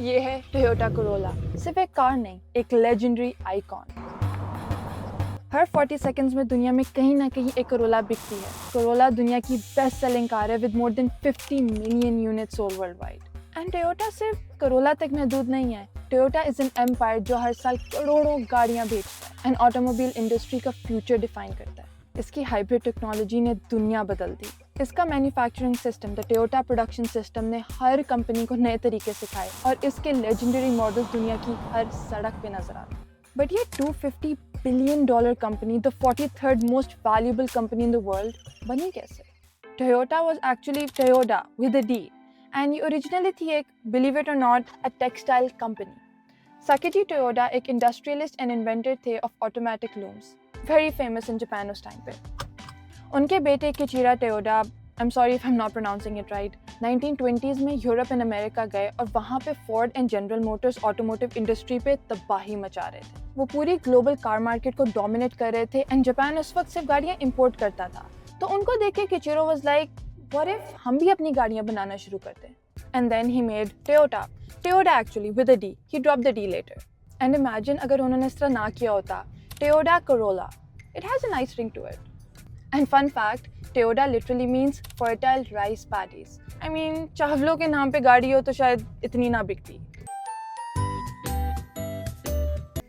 ये है Toyota Corolla. सिर्फ एक कार नहीं, एक लेजेंडरी आइकॉन। हर 40 सेकंड्स में दुनिया में कहीं ना कहीं एक कोरोला बिकती है। कोरोला दुनिया की बेस्ट सेलिंग कार है with more than 50 million unit sold world wide. And Toyota सिर्फ कोरोला तक महदूद नहीं है। टोयोटा इज एन एम्पायर जो हर साल करोड़ों गाड़ियां बेचता है एंड ऑटोमोबाइल इंडस्ट्री का फ्यूचर डिफाइन करता है। इसकी हाइब्रिड टेक्नोलॉजी ने दुनिया बदल दी। इसका manufacturing system, the Toyota production system, ने हर कंपनी को नए तरीके सिखाए और इसके लेजेंडरी मॉडल्स दुनिया की हर सड़क पे नजर आते हैं। बट ये $250 billion company, the 43rd most valuable company in the world, बनी कैसे? Toyota was actually Toyota with a D and ये ओरिजिनली थी एक, believe it or not, a textile company. Sakichi Toyota एक इंडस्ट्रियलिस्ट एंड इन्वेंटर थे of automatic looms, very famous in Japan उस time पे। उनके बेटे Kiichiro Toyota, I am sorry if I am not pronouncing it right, 1920s में Europe and America गए और वहाँ पे Ford and general Motors automotive industry पे तबाही मचा रहे थे। वो पूरी ग्लोबल कार मार्केट को डोमिनेट कर रहे थे एंड जापान उस वक्त सिर्फ गाड़ियाँ इंपोर्ट करता था। तो उनको देख के किचिरो वाज लाइक, व्हाट इफ हम भी अपनी गाड़ियाँ बनाना शुरू करते हैं? And then he made Toyota actually with a D, he drop the D letter. And imagine अगर उन्होंने इस तरह ना किया होता, Toyota Corolla, it has a nice ring to it. And fun fact, Toyota literally means fertile rice paddies. I mean, चावलों के नाम पे गाड़ी हो तो शायद इतनी ना बिकती।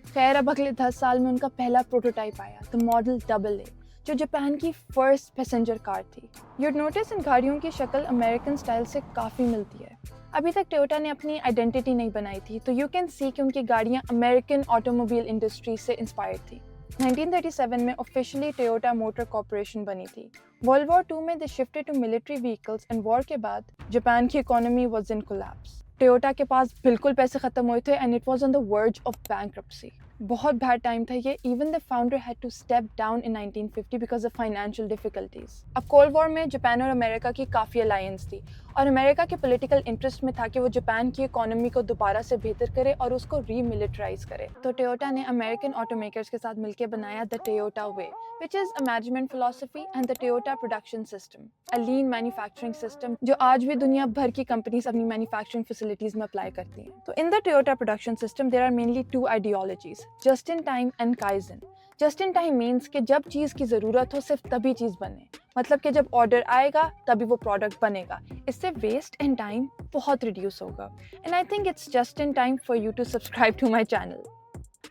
खैर, अब अगले 10 साल में उनका पहला प्रोटोटाइप आया, द मॉडल AA, जो जापान की फर्स्ट पैसेंजर कार थी। You'd notice इन गाड़ियों की शक्ल अमेरिकन स्टाइल से काफ़ी मिलती है। अभी तक टोयोटा ने अपनी आइडेंटिटी नहीं बनाई थी, तो यू कैन सी कि उनकी गाड़ियाँ अमेरिकन ऑटोमोबाइल इंडस्ट्री से इंस्पायर्ड थी। 1937 में ऑफिशियली टोयोटा मोटर कॉर्पोरेशन बनी थी। वर्ल्ड वॉर 2 में they shifted to military vehicles and war के बाद जापान की economy was in collapse. Toyota के पास बिल्कुल पैसे खत्म हुए थे and it was on the verge of bankruptcy. बहुत बैड टाइम था ये। Even the founder had to step down in 1950 because of financial difficulties. अब कोल्ड वॉर में जापान और अमेरिका की काफ़ी अलायंस थी और अमेरिका के पॉलिटिकल इंटरेस्ट में था कि वो जापान की इकोनॉमी को दोबारा से बेहतर करे और उसको रीमिलिटराइज करे। तो टोयोटा ने अमेरिकन ऑटोमेकर्स के साथ मिलकर बनाया the Toyota way, which is a management philosophy and the Toyota production system, a lean manufacturing system जो आज भी दुनिया भर की कंपनीज अपनी मैन्युफैक्चरिंग फैसिलिटीज में अप्लाई करती हैं। तो in the Toyota production system there are mainly two ideologies, just in time and Kaizen. Just in time means कि जब चीज़ की ज़रूरत हो सिर्फ तभी चीज़ बने, मतलब कि जब ऑर्डर आएगा तभी वो प्रोडक्ट बनेगा। इससे वेस्ट एंड टाइम बहुत रिड्यूस होगा। And I think it's just in time for you to subscribe to my channel.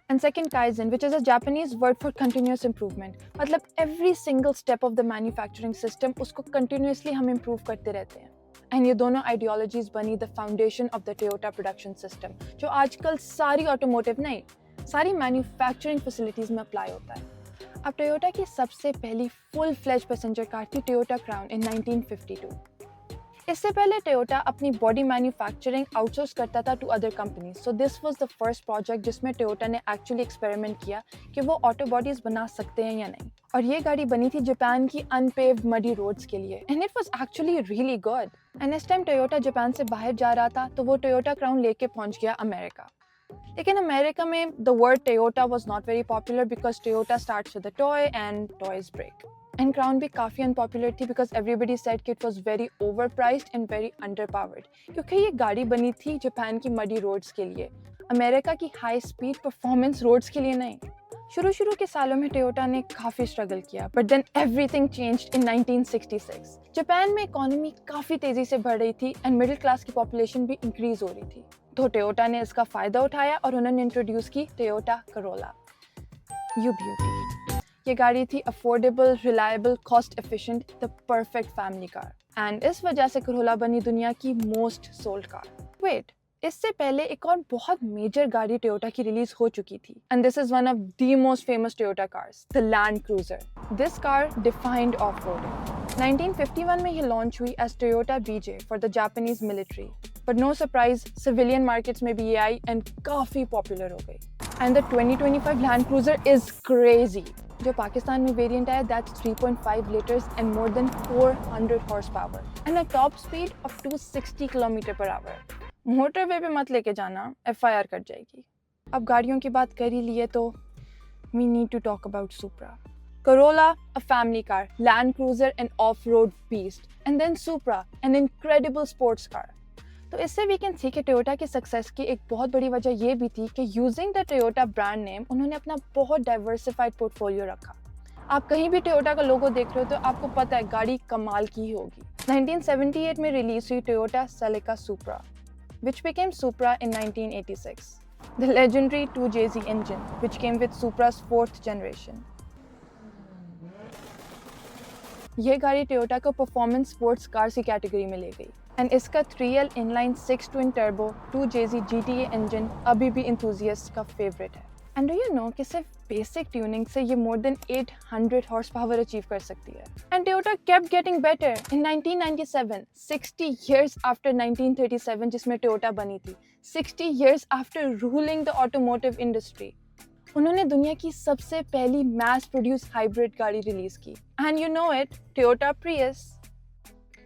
And second, Kaizen, which is a Japanese word for continuous improvement. मतलब every single step of the manufacturing system उसको continuously हम improve करते रहते हैं। And ये दोनों ideologies बनी the foundation of the Toyota production system, जो आजकल सारी automotive नहीं, सारी मैन्युफैक्चरिंग फैसिलिटीज़ में अप्लाई होता है। अब टोयोटा की सबसे पहली फुल फ्लेज पैसेंजर कार थी टोयोटा क्राउन इन 1952। इससे पहले टोयोटा अपनी बॉडी मैन्युफैक्चरिंग आउटसोर्स करता था to other companies. So this was the first project जिसमें टोयोटा ने एक्चुअली एक्सपेरिमेंट किया कि वो ऑटो बॉडीज बना सकते हैं या नहीं। और ये गाड़ी बनी थी जापान की अनपेव्ड मडी रोड्स के लिए and it was actually really good. And इस टाइम टोयोटा जापान से बाहर जा रहा था तो वो टोयोटा क्राउन लेके पहुंच गया अमेरिका। लेकिन अमेरिका में the word Toyota was not very popular because Toyota starts with a toy and toys break. And crown भी काफ़ी अनपॉपुलर थी बिकॉज एवरीबडी सेड कि it was very overpriced and very underpowered, क्योंकि ये गाड़ी बनी थी जापान की मडी रोड्स के लिए, अमेरिका की हाई स्पीड परफॉर्मेंस रोड्स के लिए नहीं। शुरू के सालों में टोयोटा ने काफ़ी स्ट्रगल किया but then everything changed in 1966। Japan में इकोनॉमी काफ़ी तेज़ी से बढ़ रही थी एंड मिडिल क्लास की पॉपुलेशन भी इंक्रीज हो रही थी। तो टोयोटा ने इसका फ़ायदा उठाया और उन्होंने इंट्रोड्यूस की टोयोटा कोरोला, यू ब्यूटी। ये गाड़ी थी affordable, reliable, cost efficient, the perfect family car. And इस वजह से कोरोला बनी दुनिया की मोस्ट सोल्ड कार। वेट, इससे पहले एक और बहुत मेजर गाड़ी टोयोटा की रिलीज हो चुकी थी and this is one of the most famous Toyota cars, the land cruiser. This car defined off roading. 1951 में ये लॉन्च हुई as Toyota BJ for the Japanese military, but no surprise civilian markets में भी ये आई एंड काफ़ी popular हो गई। And the 2025 land cruiser is crazy. जो पाकिस्तान में वेरिएंट आया that's 3.5 litres and more than 400 horse power and a top speed of 260 kilometre per hour. Motorway पे मत लेके जाना, FIR कट जाएगी। अब गाड़ियों की बात कर ही लिए तो we need to talk about Supra. Corolla, a family car, Land Cruiser, an off-road beast, and then Supra, an incredible sports car. तो इससे वी कैन सी कि टोयोटा की सक्सेस की एक बहुत बड़ी वजह ये भी थी कि using the Toyota brand name उन्होंने अपना बहुत डाइवर्सिफाइड पोर्टफोलियो रखा। आप कहीं भी टोयोटा का लोगो देख रहे हो तो आपको पता है गाड़ी कमाल की ही होगी। 1978 में रिलीज हुई Toyota Celica supra which became Supra in 1986. The legendary 2JZ engine which came with Supra's 4th generation. यह गाड़ी टोयोटा को परफॉर्मेंस स्पोर्ट्स कार्स की कैटेगरी में ले गई एंड इसका 3L inline 6 twin turbo 2JZ GTA engine अभी भी इंथुजियास्ट का फेवरेट है। एंड डू यू नो कि सिर्फ बेसिक ट्यूनिंग से ये more than 800 horse power achieve कर सकती है। And Toyota kept getting better. In 1997, 60 years after 1937 जिसमें टोयोटा बनी थी, 60 years after ruling the automotive industry, उन्होंने दुनिया की सबसे पहली मैस प्रोड्यूस हाइब्रिड गाड़ी रिलीज की। And you know it, Toyota Prius.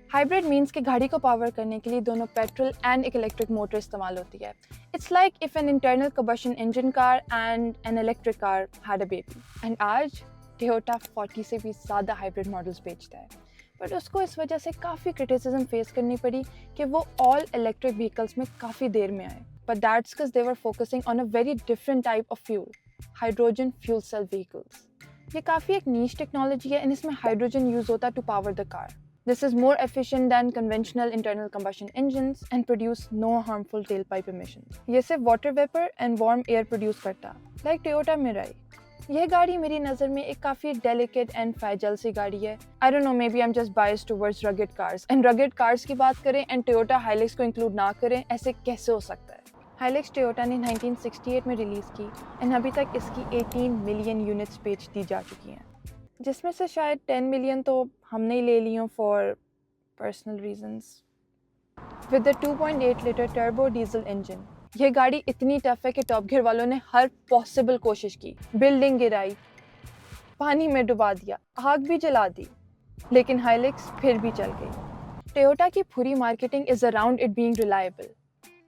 Hybrid means कि गाड़ी को पावर करने के लिए दोनों पेट्रोल एंड इलेक्ट्रिक मोटर इस्तेमाल होती है। It's like if an internal combustion engine car and an electric car had a baby. And आज टोयोटा 40 से भी ज़्यादा हाइब्रिड मॉडल्स बेचता है, बट उसको इस वजह से काफ़ी क्रिटिसिज्म फेस करनी पड़ी कि वो ऑल इलेक्ट्रिक व्हीकल्स में काफ़ी देर में आए। But that's because they were focusing on a very different type of fuel, hydrogen fuel cell vehicles. ये काफ़ी एक नीश टेक्नोलॉजी है एंड इसमें हाइड्रोजन यूज़ होता है to power the car. This is more efficient than conventional internal combustion engines and produce no harmful tailpipe emissions. ये सिर्फ water vapor and warm air produce करता, like Toyota Mirai. यह गाड़ी मेरी नज़र में एक काफ़ी delicate and fragile सी गाड़ी है। I don't know, maybe I'm just biased towards rugged cars. And rugged cars की बात करें and Toyota Hilux को include ना करें, ऐसे कैसे हो सकता है? Hilux Toyota ने 1968 में रिलीज़ की and अभी तक इसकी 18 मिलियन यूनिट्स बेच दी जा चुकी हैं, जिसमें से शायद 10 मिलियन तो हमने ही ले ली हों for personal reasons. With the 2.8 litre turbo diesel engine, यह गाड़ी इतनी टफ है कि टॉप गियर वालों ने हर पॉसिबल कोशिश की, बिल्डिंग गिराई, पानी में डुबा दिया, आग भी जला दी, लेकिन हाइलक्स फिर भी चल गई। टोयोटा की पूरी marketing is around it being reliable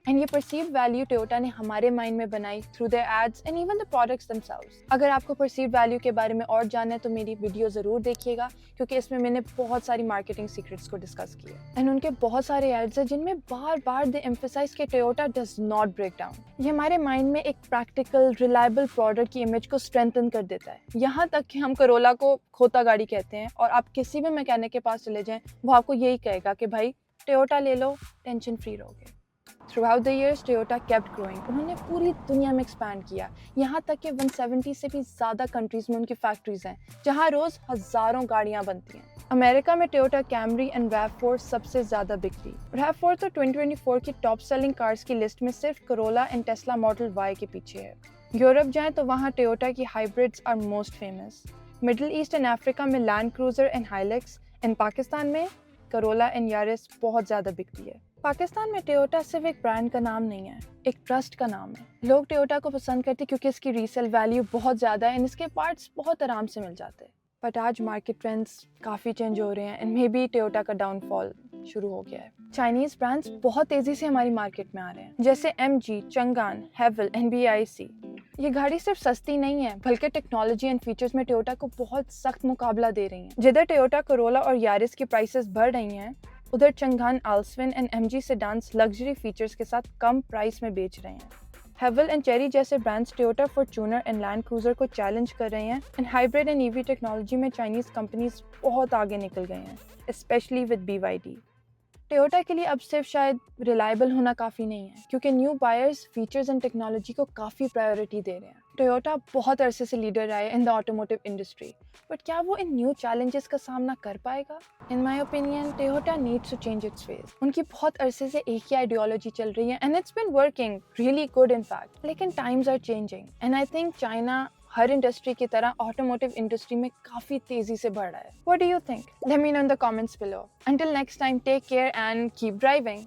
and ये परसीव्ड वैल्यू टोयोटा ने हमारे माइंड में बनाई through their ads and even the products themselves. अगर आपको परसीव्ड वैल्यू के बारे में और जानना है तो मेरी वीडियो ज़रूर देखिएगा, क्योंकि इसमें मैंने बहुत सारी मार्केटिंग सीक्रेट्स को डिस्कस किया एंड उनके बहुत सारे एड्स हैं जिनमें बार बार दे एम्फसाइज कि Toyota does not break down. ये हमारे माइंड में एक प्रैक्टिकल रिलायबल प्रोडक्ट की इमेज को स्ट्रेंथन कर देता है, यहाँ तक कि हम करोला को खोता गाड़ी कहते हैं और आप किसी भी मैकेनिक के पास चले जाएं वो आपको यही कहेगा कि भाई टोयोटा ले लो, टेंशन फ्री रहोगे। Throughout the years, Toyota kept growing. उन्होंने पूरी दुनिया में एक्सपैंड किया, यहाँ तक कि 170 से भी ज़्यादा कंट्रीज में उनकी फैक्ट्रीज हैं, जहाँ रोज़ हज़ारों गाड़ियाँ बनती हैं। अमेरिका में टोयोटा कैमरी एंड RAV4 सबसे ज़्यादा बिकती। RAV4 तो 2024 की टॉप सेलिंग कार्स की लिस्ट में सिर्फ Corolla and Tesla model Y के पीछे है। यूरोप जाएँ तो वहाँ टोयोटा की hybrids are most famous. Middle East and Africa में Land Cruiser and Hilux, and Pakistan में करोला एंड यारिस बहुत ज़्यादा बिकती है। पाकिस्तान में टोयोटा सिर्फ एक ब्रांड का नाम नहीं है, एक ट्रस्ट का नाम है। लोग टोयोटा को पसंद करते क्योंकि इसकी रीसेल वैल्यू बहुत ज़्यादा है एंड इसके पार्ट्स बहुत आराम से मिल जाते हैं। बट आज मार्केट ट्रेंड्स काफ़ी चेंज हो रहे हैं एंड मे बी टोयोटा का डाउनफॉल शुरू हो गया है। चाइनीज़ ब्रांड्स बहुत तेज़ी से हमारी मार्केट में आ रहे हैं, जैसे MG, Changan, Haval and BIC। ये गाड़ी सिर्फ सस्ती नहीं है बल्कि टेक्नोलॉजी एंड फीचर्स में टोयोटा को बहुत सख्त मुकाबला दे रही हैं। जिधर टोयोटा करोला और यारिस की प्राइसेस बढ़ रही हैं, उधर Changan, Alsvin and MG sedans luxury features के साथ कम प्राइस में बेच रहे हैं। हेवल एंड चेरी जैसे brands Toyota, Fortuner and Land Cruiser को चैलेंज कर रहे हैं and hybrid and EV technology में चाइनीज़ कंपनीज बहुत आगे निकल गए हैं, स्पेशली विद BYD। टोयोटा के लिए अब सिर्फ शायद रिलायबल होना काफ़ी नहीं है, क्योंकि new buyers features and technology को काफ़ी प्रायोरिटी दे रहे हैं। टोयोटा बहुत अरसे से लीडर रहा है in the automotive industry, but क्या वो इन न्यू चैलेंजेस का सामना कर पाएगा? In my opinion Toyota needs to change its face. उनकी बहुत अरसे से एक ही आइडियोलॉजी चल रही है and it's been working really good in fact, लेकिन times are changing and I think China हर इंडस्ट्री की तरह ऑटोमोटिव इंडस्ट्री में काफ़ी तेज़ी से बढ़ रहा है। What do you think? Let me know in the comments below. Until next time, take care and keep driving.